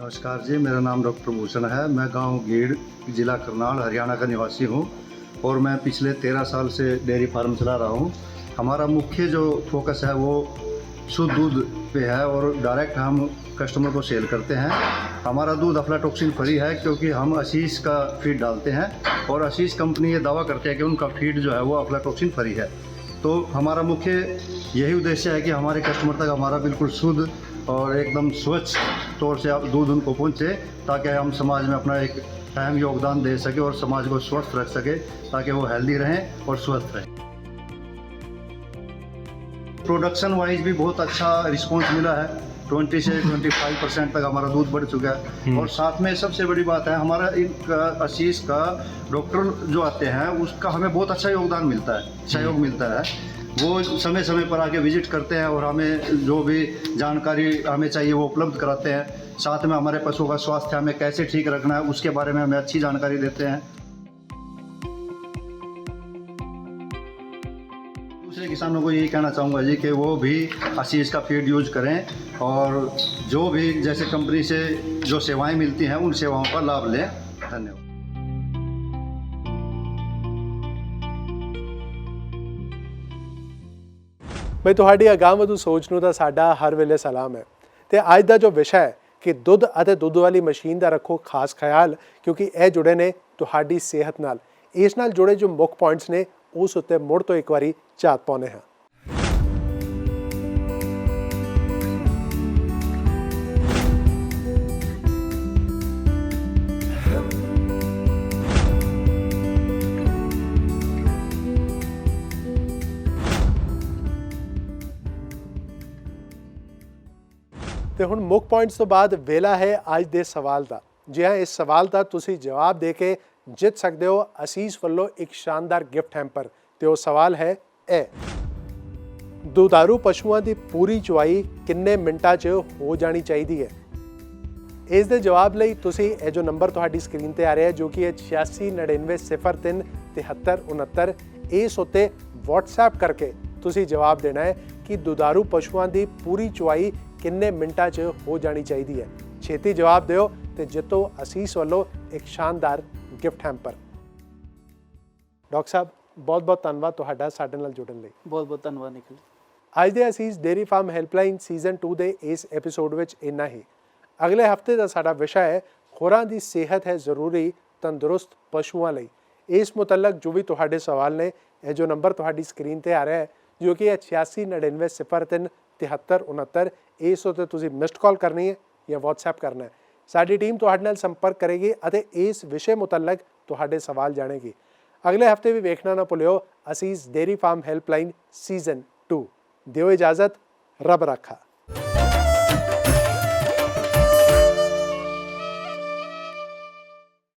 नमस्कार जी, मेरा नाम डॉक्टर भूषण है। मैं गांव गीड़, ज़िला करनाल, हरियाणा का निवासी हूं और मैं पिछले 13 साल से डेयरी फार्म चला रहा हूं। हमारा मुख्य जो फोकस है वो शुद्ध दूध पे है और डायरेक्ट हम कस्टमर को सेल करते हैं। हमारा दूध अफ्लाटॉक्सिन फ्री है क्योंकि हम आशीष का फीड डालते हैं और आशीष कंपनी ये दावा करते हैं कि उनका फीड जो है वो अफ्लाटॉक्सिन फ्री है। तो हमारा मुख्य यही उद्देश्य है कि हमारे कस्टमर तक हमारा बिल्कुल शुद्ध और एकदम स्वच्छ तौर से आप दूध उनको पहुँचे ताकि हम समाज में अपना एक अहम योगदान दे सके और समाज को स्वस्थ रख सके ताकि वो हेल्दी रहें और स्वस्थ रहें। प्रोडक्शन वाइज भी बहुत अच्छा रिस्पांस मिला है। 20 से 25% तक हमारा दूध बढ़ चुका है और साथ में सबसे बड़ी बात है हमारा एक आशीष का डॉक्टर जो आते हैं उसका हमें बहुत अच्छा योगदान मिलता है, सहयोग मिलता है। वो समय समय पर आके विजिट करते हैं और हमें जो भी जानकारी हमें चाहिए वो उपलब्ध कराते हैं। साथ में हमारे पशुओं का स्वास्थ्य हमें कैसे ठीक रखना है उसके बारे में हमें अच्छी जानकारी देते हैं। दूसरे किसानों को यही कहना चाहूँगा जी कि वो भी आशीष का फीड यूज करें और जो भी जैसे कंपनी से जो सेवाएं मिलती हैं उन सेवाओं का लाभ लें। धन्यवाद। ਬਈ ਤੁਹਾਡੀ ਅਗਾਂਹਵਧੂ ਸੋਚ ਨੂੰ ਤਾਂ ਸਾਡਾ ਹਰ ਵੇਲੇ ਸਲਾਮ ਹੈ। ਤੇ ਅੱਜ ਦਾ ਜੋ ਵਿਸ਼ਾ ਹੈ ਕਿ ਦੁੱਧ ਅਤੇ ਦੁੱਧ ਵਾਲੀ ਮਸ਼ੀਨ ਦਾ ਰੱਖੋ ਖਾਸ ਖਿਆਲ ਕਿਉਂਕਿ ਇਹ ਜੁੜੇ ਨੇ ਤੁਹਾਡੀ ਸਿਹਤ ਨਾਲ। ਇਸ ਨਾਲ ਜੁੜੇ ਜੋ ਮੁੱਖ ਪੁਆਇੰਟਸ ਨੇ ਉਸ ਉੱਤੇ ਮੁੜ ਤੋਂ ਇੱਕ ਵਾਰੀ ਝਾਤ ਪਾਉਂਦੇ ਹਾਂ। ਤੇ ਹੁਣ ਮੁੱਖ ਪੁਆਇੰਟਸ ਤੋਂ ਬਾਅਦ ਵੇਲਾ ਹੈ ਅੱਜ ਦੇ ਸਵਾਲ ਦਾ। ਜੀ ਹਾਂ, ਇਸ ਸਵਾਲ ਦਾ ਤੁਸੀਂ ਜਵਾਬ ਦੇ ਕੇ ਜਿੱਤ ਸਕਦੇ ਹੋ ਅਸੀਸ ਵੱਲੋਂ ਇੱਕ ਸ਼ਾਨਦਾਰ ਗਿਫਟ ਹੈਂਪਰ। ਤੇ ਉਹ ਸਵਾਲ ਹੈ ਇਹ, ਦੁਧਾਰੂ ਪਸ਼ੂਆਂ ਦੀ ਪੂਰੀ ਚੁਆਈ ਕਿੰਨੇ ਮਿੰਟਾਂ 'ਚ ਹੋ ਜਾਣੀ ਚਾਹੀਦੀ ਹੈ? ਇਸ ਦੇ ਜਵਾਬ ਲਈ ਤੁਸੀਂ ਇਹ ਜੋ ਨੰਬਰ ਤੁਹਾਡੀ ਸਕਰੀਨ ਤੇ ਆ ਰਿਹਾ ਜੋ ਕਿ ਹੈ 8699037369 ਇਸ ਉੱਤੇ WhatsApp ਕਰਕੇ ਤੁਸੀਂ ਜਵਾਬ ਦੇਣਾ ਹੈ ਕਿ ਦੁਧਾਰੂ ਪਸ਼ੂਆਂ ਦੀ ਪੂਰੀ ਚੁਆਈ ਕਿੰਨੇ ਮਿੰਟਾਂ 'ਚ ਹੋ ਜਾਣੀ ਚਾਹੀਦੀ ਹੈ। ਛੇਤੀ ਜਵਾਬ ਦਿਓ ਤੇ ਜਿੱਤੋ ਅਸੀਸ ਵੱਲੋਂ ਇੱਕ ਸ਼ਾਨਦਾਰ ਗਿਫਟ ਹੈਂਪਰ। ਡਾਕਟਰ ਸਾਹਿਬ ਬਹੁਤ ਬਹੁਤ ਧੰਨਵਾਦ ਤੁਹਾਡਾ ਸਾਡੇ ਨਾਲ ਜੁੜਨ ਲਈ। ਬਹੁਤ ਬਹੁਤ ਧੰਨਵਾਦ ਨਿਖਿਲ। ਅੱਜ ਦੇ ਅਸੀਸ ਡੇਅਰੀ ਫਾਰਮ ਹੈਲਪਲਾਈਨ ਸੀਜ਼ਨ 2 ਦੇ ਇਸ ਐਪੀਸੋਡ ਵਿੱਚ ਇੰਨਾ ਹੀ। ਅਗਲੇ ਹਫਤੇ ਦਾ ਸਾਡਾ ਵਿਸ਼ਾ ਹੈ ਖੁਰਾਂ ਦੀ ਸਿਹਤ ਹੈ ਜ਼ਰੂਰੀ ਤੰਦਰੁਸਤ ਪਸ਼ੂਆਂ ਲਈ। ਇਸ ਮੁਤਲਕ ਜੋ ਵੀ ਤੁਹਾਡੇ ਸਵਾਲ ਨੇ ਇਹ ਜੋ ਨੰਬਰ ਤੁਹਾਡੀ ਸਕਰੀਨ ਤੇ ਆ ਰਿਹਾ ਹੈ ਜੋ ਕਿ ਹੈ 8699037369 ਇਸ ਉੱਤੇ ਤੁਸੀਂ ਮਿਸਡ ਕਾਲ ਕਰਨੀ ਹੈ ਜਾਂ WhatsApp ਕਰਨਾ ਹੈ। ਸਾਡੀ ਟੀਮ ਤੁਹਾਡੇ ਨਾਲ ਸੰਪਰਕ ਕਰੇਗੀ ਅਤੇ ਇਸ ਵਿਸ਼ੇ ਮੁਤਲਕ ਤੁਹਾਡੇ ਸਵਾਲ ਜਾਣੇਗੀ। ਅਗਲੇ ਹਫਤੇ ਵੀ ਵੇਖਣਾ ਨਾ ਭੁੱਲਿਓ ਅਸੀਸ ਡੇਅਰੀ ਫਾਰਮ ਹੈਲਪਲਾਈਨ ਸੀਜ਼ਨ 2। ਦਿਓ ਇਜਾਜ਼ਤ, ਰੱਬ ਰਾਖਾ।